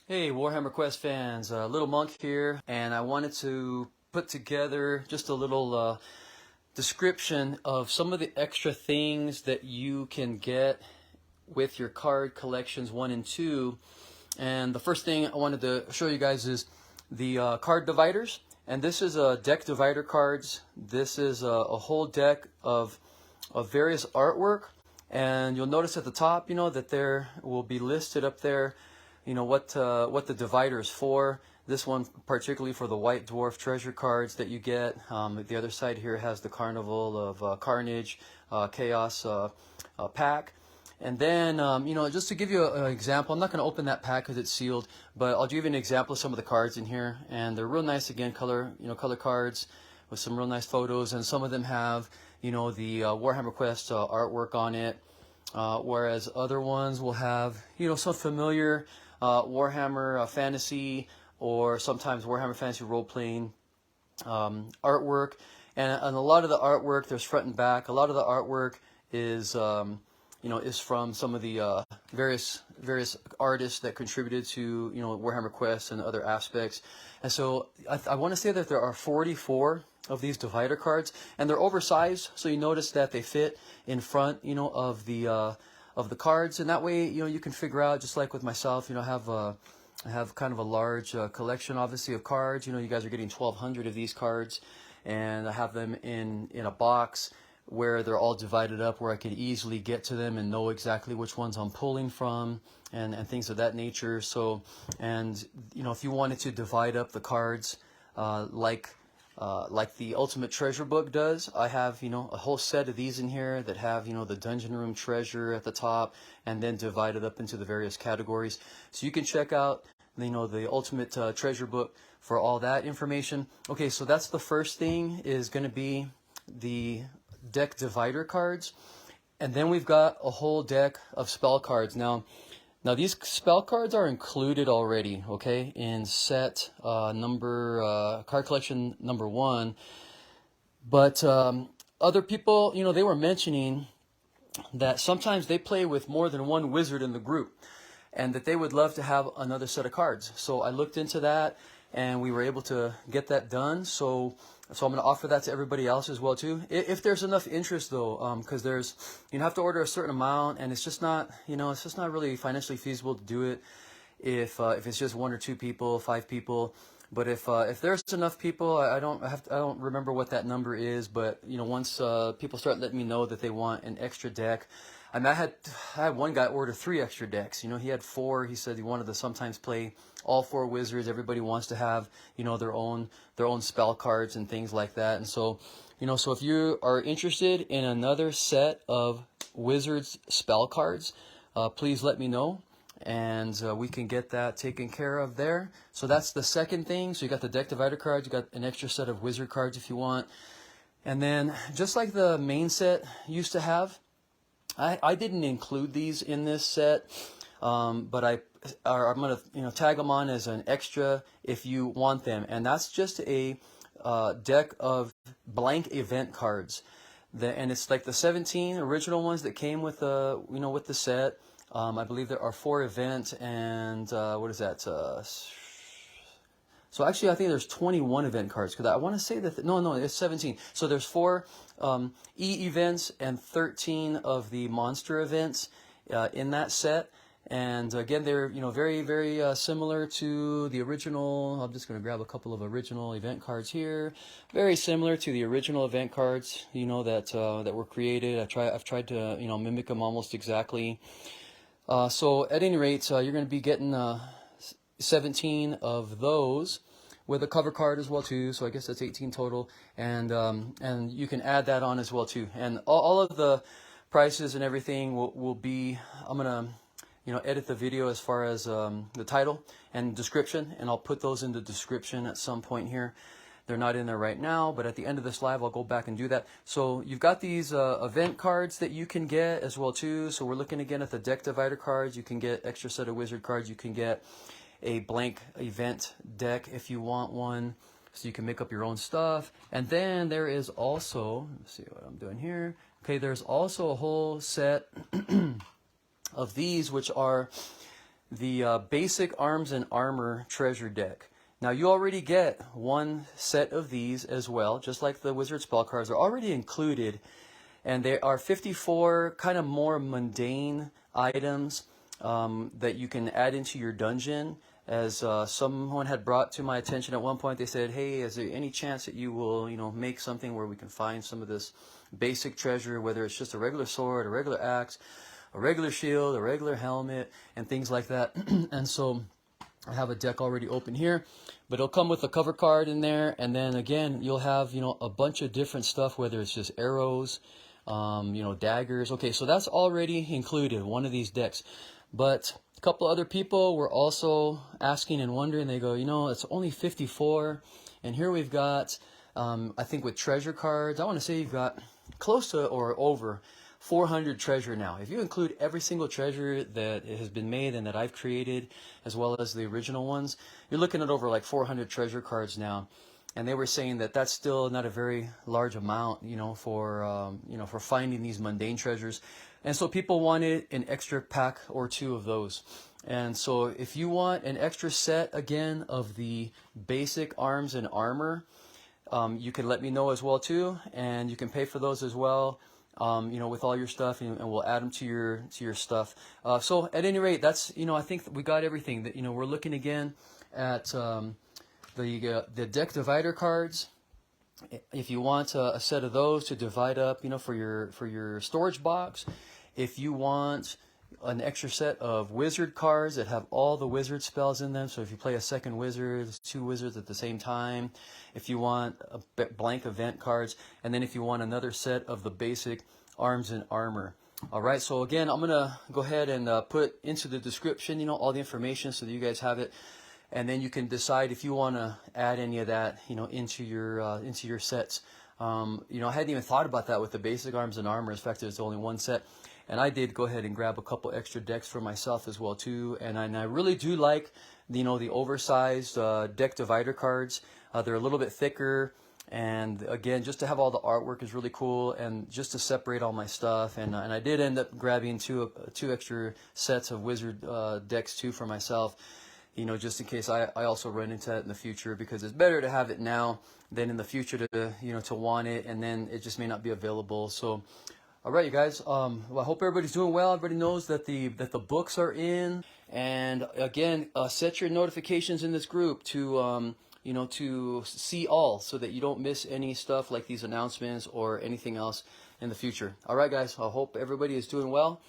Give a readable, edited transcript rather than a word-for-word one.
Hey Warhammer Quest fans, Little Monk here, and I wanted to put together just a little description of some of the extra things that you can get with your card collections 1 and 2. And the first thing I wanted to show you guys is the card dividers. And this is deck divider cards. This is a whole deck of various artwork. And you'll notice at the top, that there will be listed up there what the divider is for. This one particularly for the White Dwarf treasure cards that you get. The other side here has the Carnival of Carnage Chaos pack. And then, just to give you an example, I'm not going to open that pack because it's sealed, but I'll give you an example of some of the cards in here. And they're real nice, again, color cards with some real nice photos. And some of them have, the Warhammer Quest artwork on it. Whereas other ones will have, some familiar Warhammer fantasy or sometimes Warhammer fantasy role-playing artwork. And a lot of the artwork, there's front and back. A lot of the artwork is, is from some of the various artists that contributed to, Warhammer Quest and other aspects. And so I want to say that there are 44 of these divider cards, and they're oversized, so you notice that they fit in front, of the cards, and that way, you can figure out, just like with myself, I have kind of a large collection, obviously, of cards. You guys are getting 1,200 of these cards, and I have them in a box where they're all divided up, where I could easily get to them and know exactly which ones I'm pulling from, and things of that nature. So, and if you wanted to divide up the cards, like the Ultimate Treasure Book does, I have, a whole set of these in here that have, the Dungeon Room Treasure at the top, and then divided up into the various categories. So you can check out, the Ultimate Treasure Book for all that information. Okay, so that's the first thing, is going to be the deck divider cards. And then we've got a whole deck of spell cards. Now these spell cards are included already, okay, in set card collection number 1. But other people, they were mentioning that sometimes they play with more than one wizard in the group, and that they would love to have another set of cards. So I looked into that, and we were able to get that done. So I'm going to offer that to everybody else as well too. If there's enough interest though, because you have to order a certain amount, and it's just not, it's just not really financially feasible to do it if it's just 1 or 2 people, 5 people. But if there's enough people, I don't remember what that number is, but once people start letting me know that they want an extra deck. I mean, I had one guy order 3 extra decks. He had 4. He said he wanted to sometimes play all 4 wizards. Everybody wants to have, their own spell cards and things like that. And so, so if you are interested in another set of wizards spell cards, please let me know, and we can get that taken care of there. So that's the second thing. So you got the deck divider cards. You got an extra set of wizard cards if you want. And then, just like the main set used to have, I didn't include these in this set, but I'm going to tag them on as an extra if you want them. And that's just a deck of blank event cards. And it's like the 17 original ones that came with the with the set. I believe there are 4 events, and what is that? So actually, I think there's 21 event cards, because I want to say that no, it's 17. So there's 4 E events and 13 of the monster events in that set. And again, they're very, very similar to the original. I'm just going to grab a couple of original event cards here. Very similar to the original event cards, that were created. I've tried to mimic them almost exactly. So at any rate, you're going to be getting 17 of those with a cover card as well too. So I guess that's 18 total, and you can add that on as well too. And all of the prices and everything will be, I'm gonna edit the video as far as the title and description, and I'll put those in the description at some point here. They're not in there right now, but at the end of this live, I'll go back and do that. So you've got these event cards that you can get as well too. So we're looking again at the deck divider cards. You can get extra set of wizard cards. You can get a blank event deck if you want one, so you can make up your own stuff. And then there is also, let's see what I'm doing here. Okay, there's also a whole set of these, which are the basic arms and armor treasure deck. Now you already get one set of these as well, just like the wizard spell cards are already included, and there are 54 kind of more mundane items that you can add into your dungeon. As someone had brought to my attention at one point, they said, hey, is there any chance that you will, make something where we can find some of this basic treasure, whether it's just a regular sword, a regular axe, a regular shield, a regular helmet, and things like that. And so I have a deck already open here, but it'll come with a cover card in there, and then again you'll have a bunch of different stuff, whether it's just arrows, daggers. Okay, so that's already included, one of these decks. But a couple other people were also asking and wondering. They go, it's only 54, and here we've got I think with treasure cards, I want to say you've got close to or over 400 treasure now. If you include every single treasure that has been made and that I've created, as well as the original ones, you're looking at over like 400 treasure cards now. And they were saying that that's still not a very large amount, for finding these mundane treasures. And so people wanted an extra pack or two of those. And so if you want an extra set again of the basic arms and armor, you can let me know as well too, and you can pay for those as well. With all your stuff, and we'll add them to your stuff. So at any rate, that's I think that we got everything. That we're looking again at the deck divider cards. If you want a set of those to divide up, for your storage box. If you want an extra set of wizard cards that have all the wizard spells in them, so if you play a second wizard, there's 2 wizards at the same time. If you want a blank event cards, and then if you want another set of the basic arms and armor. All right, so again, I'm gonna go ahead and put into the description, all the information so that you guys have it, and then you can decide if you want to add any of that, into your sets. I hadn't even thought about that with the basic arms and armor. In fact, there's only one set. And I did go ahead and grab a couple extra decks for myself as well too. And I really do like, the oversized deck divider cards. They're a little bit thicker. And again, just to have all the artwork is really cool, and just to separate all my stuff. And I did end up grabbing two extra sets of wizard decks too for myself. Just in case I also run into that in the future, because it's better to have it now than in the future to want it, and then it just may not be available. So. All right, you guys. Well, I hope everybody's doing well. Everybody knows that the books are in, and again, set your notifications in this group to to see all, so that you don't miss any stuff like these announcements or anything else in the future. All right, guys. I hope everybody is doing well.